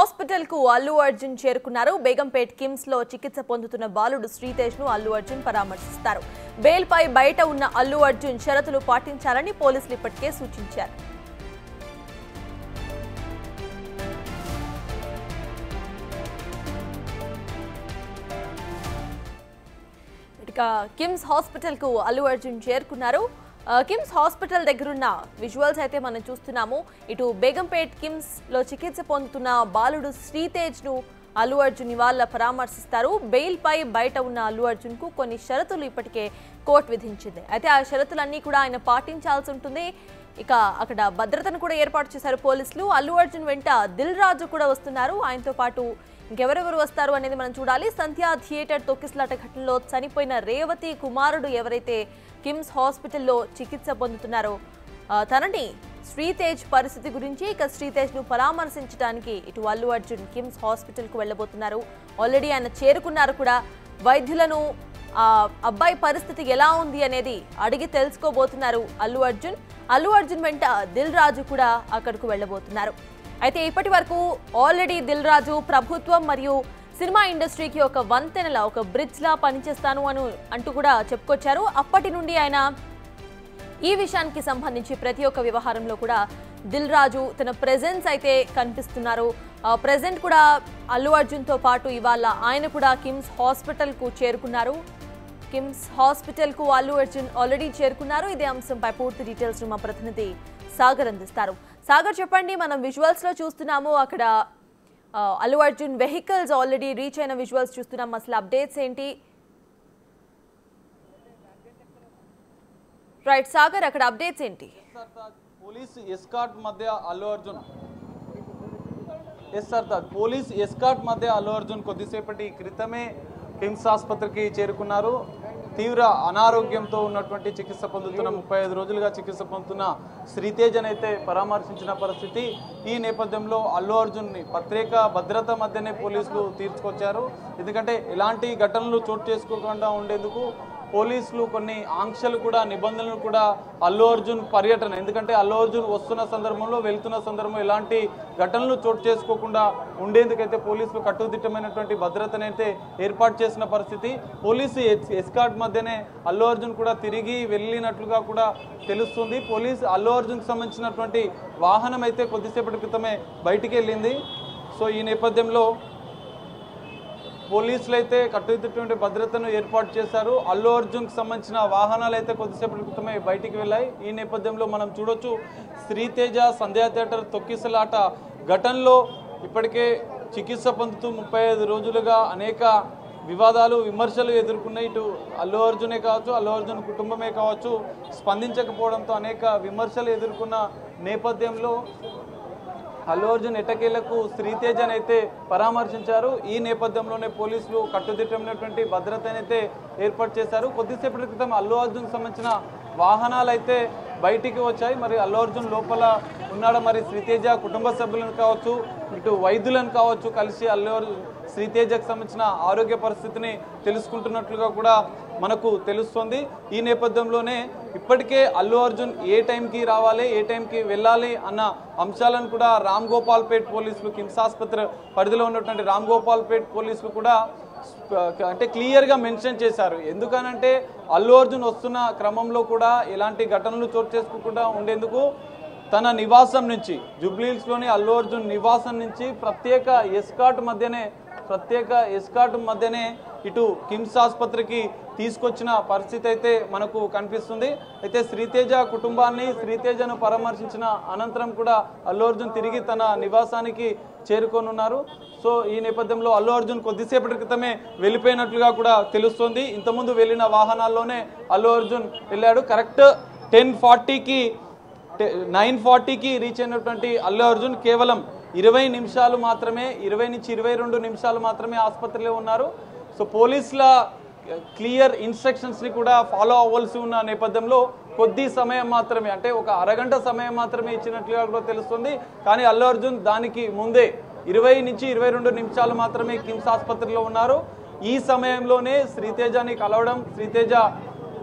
Hospital కు అల్లు అర్జున్ చేరుకున్నారు. బేగంపేట్ కిమ్స్ లో చికిత్స పొందుతున్న బాలుడు శ్రీతేజ్ ను అల్లు అర్జున్ పరామర్శిస్తారు. బెయిల్ పై బయట ఉన్న అల్లు అర్జున్ షరతులు పాటించాలని పోలీసులు ఇప్పటికే సూచించారు. కిమ్స్ హాస్పిటల్ కు అల్లు అర్జున్ చేరుకున్నారు. కిమ్స్ హాస్పిటల్ దగ్గరున్న విజువల్స్ అయితే మనం చూస్తున్నాము. ఇటు బేగంపేట్ కిమ్స్ లో చికిత్స పొందుతున్న బాలుడు శ్రీతేజ్ ను అల్లు అర్జున్ ఇవాళ పరామర్శిస్తారు. బెయిల్ పై బయట ఉన్న అల్లు అర్జున్ కు కొన్ని షరతులు ఇప్పటికే కోర్టు విధించింది. అయితే ఆ షరతులన్నీ కూడా ఆయన పాటించాల్సి ఉంటుంది. ఇక అక్కడ భద్రతను కూడా ఏర్పాటు చేశారు పోలీసులు. అల్లు అర్జున్ వెంట దిల్ రాజు కూడా వస్తున్నారు. ఆయనతో పాటు ఇంకెవరెవరు వస్తారు అనేది మనం చూడాలి. సంధ్యా థియేటర్ తొక్కిసలాట ఘటనలో చనిపోయిన రేవతి కుమారుడు ఎవరైతే కిమ్స్ హాస్పిటల్లో చికిత్స పొందుతున్నారో తనని శ్రీతేజ్ పరిస్థితి గురించి ఇక శ్రీతేజ్ ను పరామర్శించడానికి ఇటు అల్లు అర్జున్ కిమ్స్ హాస్పిటల్ కు వెళ్ళబోతున్నారు. ఆల్రెడీ ఆయన చేరుకున్నారు కూడా. వైద్యులను అబ్బాయి పరిస్థితి ఎలా ఉంది అనేది అడిగి తెలుసుకోబోతున్నారు అల్లు అర్జున్ వెంట దిల్ రాజు కూడా అక్కడకు వెళ్ళబోతున్నారు. అయితే ఇప్పటి వరకు ఆల్రెడీ దిల్ రాజు ప్రభుత్వం మరియు సినిమా ఇండస్ట్రీకి ఒక వంతెనలా ఒక బ్రిడ్జ్ లా పనిచేస్తాను అంటూ కూడా చెప్పుకొచ్చారు. అప్పటి నుండి ఆయన ఈ విషయానికి సంబంధించి ప్రతి ఒక్క వ్యవహారంలో కూడా దిల్ రాజు తన ప్రెజెన్స్ అయితే కనిపిస్తున్నారు. ప్రెజెంట్ కూడా అల్లు అర్జున్ తో పాటు ఇవాళ ఆయన కూడా కిమ్స్ హాస్పిటల్ కు చేరుకున్నారు. కిమ్స్ హాస్పిటల్ కు అల్లు అర్జున్ ఆల్రెడీ చేరుకున్నారు. ఇదే అంశంపై పూర్తి డీటెయిల్స్ మా ప్రతినిధి సాగర్ అందిస్తారు. సాగర్ చెప్పండి, మనం విజువల్స్ లో చూస్తున్నాము అక్కడ Allu Arjun vehicles already reach అయిన విజువల్స్ చూస్తున్నాం. అసలు అప్డేట్స్ ఏంటి? రైట్ సాగర్, అక్కడ అప్డేట్స్ ఏంటి? పోలీస్ ఎస్కార్ట్ మధ్య అల్లు అర్జున్ పోలీస్ ఎస్కార్ట్ మధ్య అల్లు అర్జున్ కొద్దిసేపటి క్రితమే కిమ్స్ ఆసుపత్రికి చేరుకున్నారు. తీవ్ర అనారోగ్యంతో ఉన్నటువంటి చికిత్స పొందుతున్న 35 రోజులుగా చికిత్స పొందుతున్న శ్రీతేజ్ అయితే పరామర్శించిన పరిస్థితి. ఈ నేపథ్యంలో అల్లు అర్జున్ని ప్రత్యేక భద్రత మధ్యనే పోలీసులు తీసుకొచ్చారు. ఎందుకంటే ఇలాంటి ఘటనలు చోటు చేసుకోకుండా ఉండేందుకు పోలీసులు కొన్ని ఆంక్షలు కూడా నిబంధనలు కూడా అల్లు అర్జున్ పర్యటన, ఎందుకంటే అల్లు అర్జున్ వస్తున్న సందర్భంలో వెళ్తున్న సందర్భంలో ఇలాంటి ఘటనలు చోటు చేసుకోకుండా ఉండేందుకైతే పోలీసులు కట్టుదిట్టమైనటువంటి భద్రతనైతే ఏర్పాటు చేసిన పరిస్థితి. పోలీసు ఎస్కార్ట్ మధ్యనే అల్లు అర్జున్ కూడా తిరిగి వెళ్ళినట్లుగా కూడా తెలుస్తుంది. అల్లు అర్జున్కి సంబంధించినటువంటి వాహనం అయితే కొద్దిసేపటి క్రితమే బయటికి వెళ్ళింది. సో ఈ నేపథ్యంలో పోలీసులు అయితే కట్టుదిట్టమైన భద్రతను ఏర్పాటు చేశారు. అల్లు అర్జున్కి సంబంధించిన వాహనాలు అయితే కొద్దిసేపటి క్రితమే బయటికి వెళ్ళాయి. ఈ నేపథ్యంలో మనం చూడొచ్చు, శ్రీతేజ సంధ్యా థియేటర్ తొక్కిసలాట ఘటనలో ఇప్పటికే చికిత్స పొందుతూ 35 రోజులుగా అనేక వివాదాలు విమర్శలు ఎదుర్కొన్నాయి. ఇటు అల్లు అర్జునే కావచ్చు, అల్లు అర్జున్ కుటుంబమే కావచ్చు, స్పందించకపోవడంతో అనేక విమర్శలు ఎదుర్కొన్న నేపథ్యంలో అల్లు అర్జున్ ఎట్టకేలకు శ్రీతేజ్ అయితే పరామర్శించారు. ఈ నేపథ్యంలోనే పోలీసులు కట్టుదిట్టమైనటువంటి భద్రతనైతే ఏర్పాటు చేశారు. కొద్దిసేపటి క్రితం అల్లు అర్జున్కి సంబంధించిన వాహనాలు అయితే బయటికి వచ్చాయి. మరి అల్లు అర్జున్ లోపల ఉన్నాడు. మరి శ్రీతేజ కుటుంబ సభ్యులను కావచ్చు, ఇటు వైద్యులను కావచ్చు కలిసి శ్రీతేజకు సంబంధించిన ఆరోగ్య పరిస్థితిని తెలుసుకుంటున్నట్లుగా కూడా మనకు తెలుస్తుంది. ఈ నేపథ్యంలోనే ఇప్పటికే అల్లు అర్జున్ ఏ టైంకి రావాలి, ఏ టైంకి వెళ్ళాలి అన్న అంశాలను కూడా రామ్ గోపాల్ పేట్ పోలీసులు, కిమ్స్ ఆసుపత్రి పరిధిలో ఉన్నటువంటి రామ్ గోపాల్ పేట్ పోలీసులు కూడా అంటే క్లియర్గా మెన్షన్ చేశారు. ఎందుకనంటే అల్లు అర్జున్ వస్తున్న క్రమంలో కూడా ఎలాంటి ఘటనలు చోటు చేసుకోకుండా ఉండేందుకు తన నివాసం నుంచి, జూబ్లీహిల్స్లోని అల్లు అర్జున్ నివాసం నుంచి ప్రత్యేక ఎస్కార్ట్ మధ్యనే ఇటు కిమ్స్ ఆసుపత్రికి తీసుకొచ్చిన పరిస్థితి అయితే మనకు కనిపిస్తుంది. అయితే శ్రీతేజ కుటుంబాన్ని, శ్రీతేజను పరామర్శించిన అనంతరం కూడా అల్లు అర్జున్ తిరిగి తన నివాసానికి చేరుకోనున్నారు. సో ఈ నేపథ్యంలో అల్లు అర్జున్ కొద్దిసేపటి క్రితమే వెళ్ళిపోయినట్లుగా కూడా తెలుస్తుంది. ఇంతకుముందు వెళ్ళిన వాహనాల్లోనే అల్లు అర్జున్ వెళ్ళాడు. కరెక్ట్ 9:40కి రీచ్ అయినటువంటి అల్లు అర్జున్ కేవలం 20 నిమిషాలు మాత్రమే, 20 నుంచి 22 నిమిషాలు మాత్రమే ఆసుపత్రిలో ఉన్నారు. సో పోలీసుల క్లియర్ ఇన్స్ట్రక్షన్స్ని కూడా ఫాలో అవ్వాల్సి ఉన్న నేపథ్యంలో కొద్ది సమయం మాత్రమే, అంటే ఒక అరగంట సమయం మాత్రమే ఇచ్చినట్లుగా కూడా తెలుస్తుంది. కానీ అల్లు అర్జున్ దానికి ముందే 20 నుంచి 22 నిమిషాలు మాత్రమే కిమ్స్ ఆసుపత్రిలో ఉన్నారు. ఈ సమయంలోనే శ్రీతేజని కలవడం, శ్రీతేజ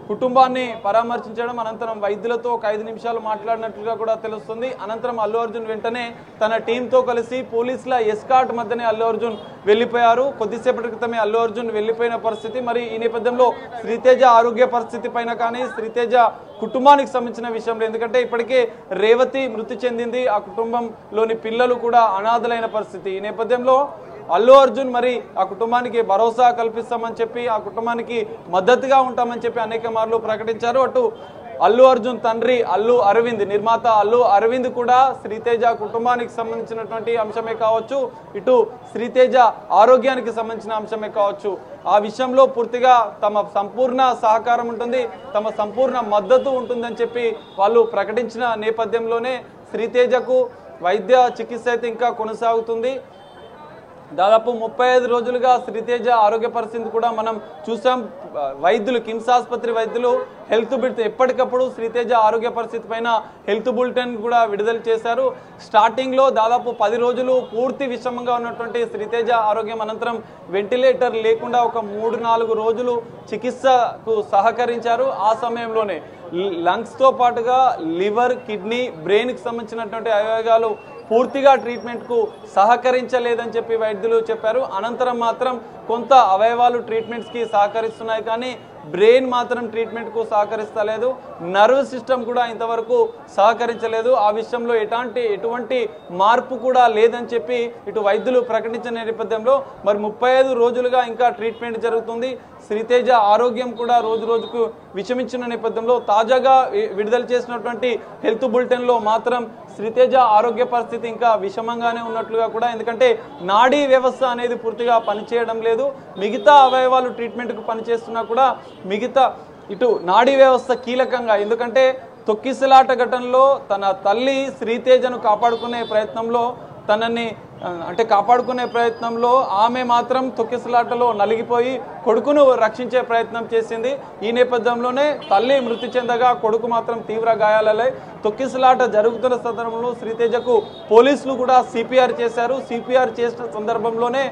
కుటుంబాన్ని పరామర్శించడం, అనంతరం వైద్యులతో ఒక 5 నిమిషాలు మాట్లాడినట్లుగా కూడా తెలుస్తుంది. అనంతరం అల్లు అర్జున్ వెంటనే తన టీంతో కలిసి పోలీసుల ఎస్కార్ట్ మధ్యనే అల్లు అర్జున్ వెళ్లిపోయారు. కొద్దిసేపటి క్రితమే అల్లు అర్జున్ వెళ్లిపోయిన పరిస్థితి. మరి ఈ నేపథ్యంలో శ్రీతేజ ఆరోగ్య పరిస్థితి పైన కానీ శ్రీతేజ కుటుంబానికి సంబంధించిన విషయంలో, ఎందుకంటే ఇప్పటికే రేవతి మృతి చెందింది, ఆ కుటుంబంలోని పిల్లలు కూడా అనాథలైన పరిస్థితి. ఈ నేపథ్యంలో అల్లు అర్జున్ మరి ఆ కుటుంబానికి భరోసా కల్పిస్తామని చెప్పి, ఆ కుటుంబానికి మద్దతుగా ఉంటామని చెప్పి అనేక మార్లు ప్రకటించారు. అటు అల్లు అర్జున్ తండ్రి అల్లు అరవింద్, నిర్మాత అల్లు అరవింద్ కూడా శ్రీతేజ కుటుంబానికి సంబంధించినటువంటి అంశమే కావచ్చు, ఇటు శ్రీతేజ ఆరోగ్యానికి సంబంధించిన అంశమే కావచ్చు, ఆ విషయంలో పూర్తిగా తమ సంపూర్ణ సహకారం ఉంటుంది, తమ సంపూర్ణ మద్దతు ఉంటుందని చెప్పి వాళ్ళు ప్రకటించిన నేపథ్యంలోనే శ్రీతేజకు వైద్య చికిత్స అయితే ఇంకా కొనసాగుతుంది. దాదాపు 35 రోజులుగా శ్రీతేజ ఆరోగ్య పరిస్థితి కూడా మనం చూసాం. వైద్యులు, కిమ్స్ ఆసుపత్రి వైద్యులు హెల్త్ బులెటిన్ ఎప్పటికప్పుడు శ్రీతేజ ఆరోగ్య పరిస్థితి పైన హెల్త్ బులెటిన్ కూడా విడుదల చేశారు. స్టార్టింగ్లో దాదాపు 10 రోజులు పూర్తి విషమంగా ఉన్నటువంటి శ్రీతేజ ఆరోగ్యం అనంతరం వెంటిలేటర్ లేకుండా ఒక 3-4 రోజులు చికిత్సకు సహకరించారు. ఆ సమయంలోనే లంగ్స్తో పాటుగా లివర్, కిడ్నీ, బ్రెయిన్కి సంబంధించినటువంటి అవయవాలు పూర్తిగా ట్రీట్మెంట్కు సహకరించలేదని చెప్పి వైద్యులు చెప్పారు. అనంతరం మాత్రం కొంత అవయవాలు ట్రీట్మెంట్స్కి సహకరిస్తున్నాయి, కానీ బ్రెయిన్ మాత్రం ట్రీట్మెంట్కు సహకరిస్తలేదు, నర్వ్ సిస్టమ్ కూడా ఇంతవరకు సహకరించలేదు. ఆ విషయంలో ఎటువంటి మార్పు కూడా లేదని చెప్పి ఇటు వైద్యులు ప్రకటించిన నేపథ్యంలో మరి 35 రోజులుగా ఇంకా ట్రీట్మెంట్ జరుగుతుంది. శ్రీతేజ ఆరోగ్యం కూడా రోజు రోజుకు విషమించిన నేపథ్యంలో తాజాగా విడుదల చేసినటువంటి హెల్త్ బులెటిన్లో మాత్రం శ్రీతేజ ఆరోగ్య పరిస్థితి ఇంకా విషమంగానే ఉన్నట్లుగా కూడా, ఎందుకంటే నాడీ వ్యవస్థ అనేది పూర్తిగా పనిచేయడం లేదు, మిగతా అవయవాలు ట్రీట్మెంట్కు పనిచేస్తున్నా కూడా మిగతా ఇటు నాడీ వ్యవస్థ కీలకంగా, ఎందుకంటే తొక్కిసలాట ఘటనలో తన తల్లి శ్రీతేజను కాపాడుకునే ప్రయత్నంలో ఆమె మాత్రం తొక్కిసలాటలో నలిగిపోయి కొడుకును రక్షించే ప్రయత్నం చేసింది. ఈ నేపథ్యంలోనే తల్లి మృతి చెందగా కొడుకు మాత్రం తీవ్ర గాయాలై తొక్కిసలాట జరుగుతున్న సందర్భంలో శ్రీతేజకు పోలీసులు కూడా సిపిఆర్ చేశారు. సిపిఆర్ చేసిన సందర్భంలోనే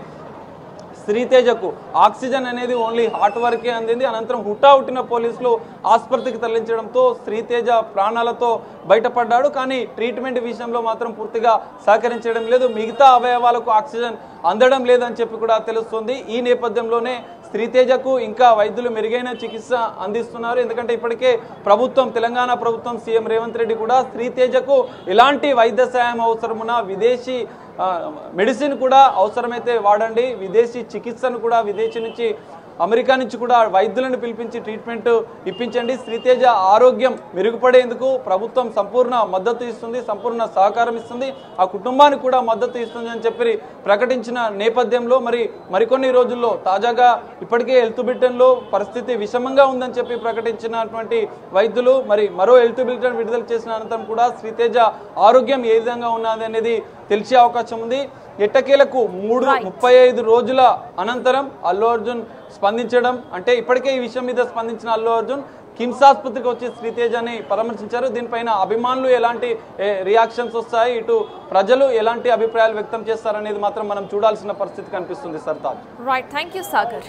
శ్రీతేజకు ఆక్సిజన్ అనేది ఓన్లీ హార్ట్ వరకే అందింది. అనంతరం హుటాహుటిన పోలీసులు ఆసుపత్రికి తరలించడంతో శ్రీతేజ ప్రాణాలతో బయటపడ్డాడు. కానీ ట్రీట్మెంట్ విషయంలో మాత్రం పూర్తిగా సహకరించడం లేదు, మిగతా అవయవాలకు ఆక్సిజన్ అందడం లేదని చెప్పి కూడా తెలుస్తుంది. ఈ నేపథ్యంలోనే శ్రీతేజకు ఇంకా వైద్యులు మెరుగైన చికిత్స అందిస్తున్నారు. ఎందుకంటే ఇప్పటికే తెలంగాణ ప్రభుత్వం, సీఎం రేవంత్ రెడ్డి కూడా శ్రీతేజకు ఎలాంటి వైద్య సాయం అవసరమున్నా విదేశీ మెడిసిన్ కూడా అవసరమైతే వాడండి, విదేశీ చికిత్సను కూడా విదేశీ నుంచి, అమెరికా నుంచి కూడా వైద్యులను పిలిపించి ట్రీట్మెంట్ ఇప్పించండి, శ్రీతేజ ఆరోగ్యం మెరుగుపడేందుకు ప్రభుత్వం సంపూర్ణ మద్దతు ఇస్తుంది, సంపూర్ణ సహకారం ఇస్తుంది, ఆ కుటుంబానికి కూడా మద్దతు ఇస్తుంది అని చెప్పి ప్రకటించిన నేపథ్యంలో మరికొన్ని రోజుల్లో తాజాగా ఇప్పటికే హెల్త్ బులెటిన్లో పరిస్థితి విషమంగా ఉందని చెప్పి ప్రకటించినటువంటి వైద్యులు మరో హెల్త్ బులెటిన్ విడుదల చేసిన అనంతరం కూడా శ్రీతేజ ఆరోగ్యం ఏ విధంగా ఉన్నది అనేది తెలిసే అవకాశం ఉంది. ఎట్టకేలకు 35 రోజుల అనంతరం అల్లు అర్జున్ స్పందించడం, అంటే ఇప్పటికే ఈ విషయం మీద స్పందించిన అల్లు అర్జున్ కిమ్స్ ఆసుపత్రికి వచ్చి శ్రీతేజని పరామర్శించారు. దీనిపైన అభిమానులు ఎలాంటి రియాక్షన్స్ వస్తాయి, ఇటు ప్రజలు ఎలాంటి అభిప్రాయాలు వ్యక్తం చేస్తారనేది మాత్రం మనం చూడాల్సిన పరిస్థితి కనిపిస్తుంది. Sartaj. Right, thank you Sagar.